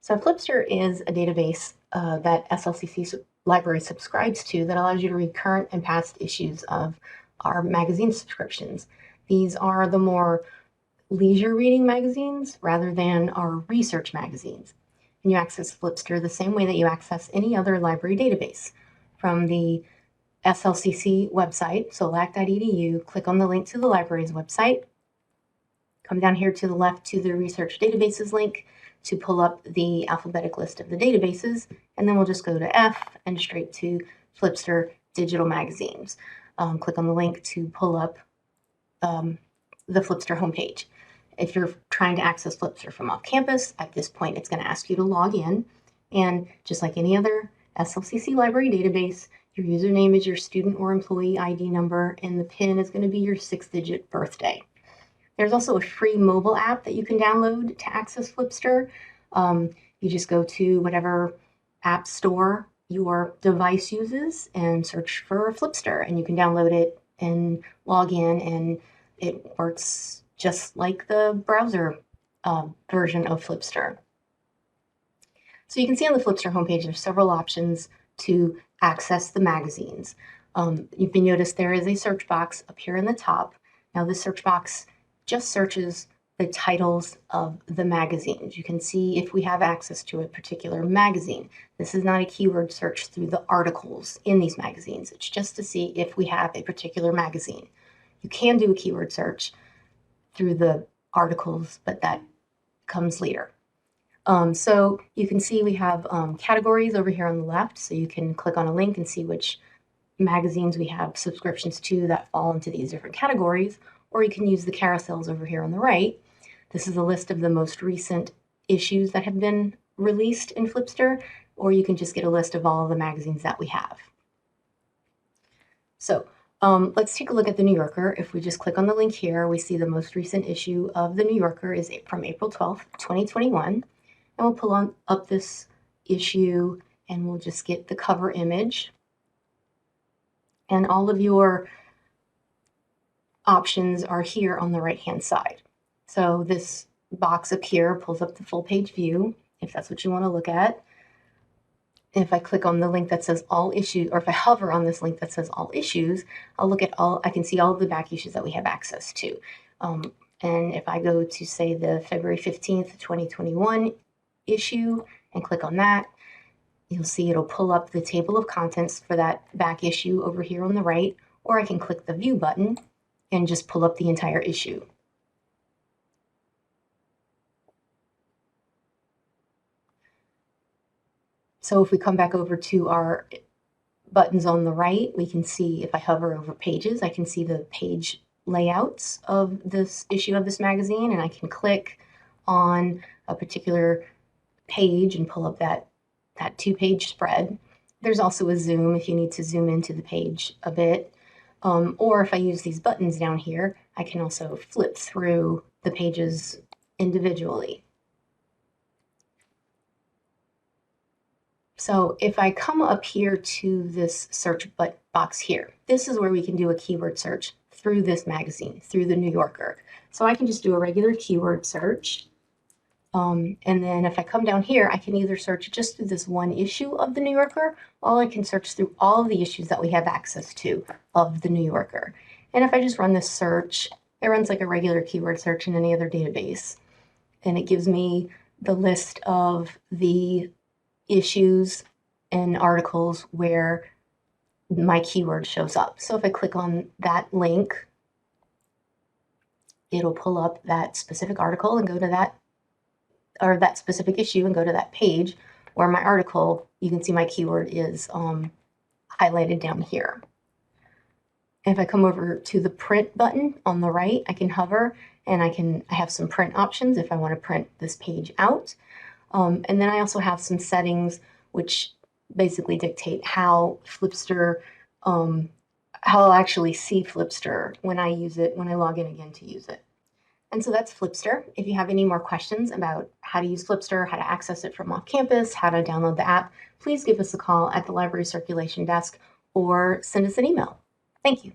So Flipster is a database that SLCC library subscribes to that allows you to read current and past issues of our magazine subscriptions. These are the more leisure reading magazines rather than our research magazines. And you access Flipster the same way that you access any other library database. From the SLCC website, solac.edu, click on the link to the library's website, come down here to the left to the research databases link to pull up the alphabetic list of the databases, and then we'll just go to F and straight to Flipster digital magazines. Click on the link to pull up the Flipster homepage. If you're trying to access Flipster from off campus, at this point it's going to ask you to log in, and just like any other SLCC library database, your username is your student or employee ID number, and the PIN is going to be your 6-digit birthday. There's also a free mobile app that you can download to access Flipster. You just go to whatever app store your device uses and search for Flipster, and you can download it and log in, and it works just like the browser version of Flipster. So you can see on the Flipster homepage there's several options to access the magazines. You can notice there is a search box up here in the top. Now this search box just searches the titles of the magazines. You can see if we have access to a particular magazine. This is not a keyword search through the articles in these magazines. It's just to see if we have a particular magazine. You can do a keyword search through the articles, but that comes later. So you can see we have categories over here on the left, so you can click on a link and see which magazines we have subscriptions to that fall into these different categories, or you can use the carousels over here on the right. This is a list of the most recent issues that have been released in Flipster, or you can just get a list of all of the magazines that we have. So let's take a look at the New Yorker. If we just click on the link here, we see the most recent issue of the New Yorker is from April 12th, 2021. And we'll pull up this issue and we'll just get the cover image. And all of your options are here on the right-hand side. So this box up here pulls up the full page view, if that's what you want to look at. If I click on the link that says all issues, or if I hover on this link that says all issues, I'll look at I can see all of the back issues that we have access to. And if I go to, say, the February 15th, 2021 issue and click on that, you'll see it'll pull up the table of contents for that back issue over here on the right, or I can click the view button and just pull up the entire issue. So if we come back over to our buttons on the right, we can see, if I hover over pages, I can see the page layouts of this issue of this magazine, and I can click on a particular page and pull up that 2-page spread. There's also a zoom if you need to zoom into the page a bit. Or if I use these buttons down here, I can also flip through the pages individually. So if I come up here to this search box here, this is where we can do a keyword search through this magazine, through the New Yorker. So I can just do a regular keyword search. And then if I come down here, I can either search just through this one issue of the New Yorker, or I can search through all of the issues that we have access to of the New Yorker. And if I just run this search, it runs like a regular keyword search in any other database. And it gives me the list of the issues and articles where my keyword shows up. So if I click on that link, it'll pull up that specific article and go to that, or that specific issue, and go to that page where my article, you can see my keyword is highlighted down here. And if I come over to the print button on the right, I can hover and I have some print options if I want to print this page out. And then I also have some settings which basically dictate how Flipster, how I'll actually see Flipster when I use it, when I log in again to use it. And so that's Flipster. If you have any more questions about how to use Flipster, how to access it from off campus, how to download the app, please give us a call at the library circulation desk or send us an email. Thank you.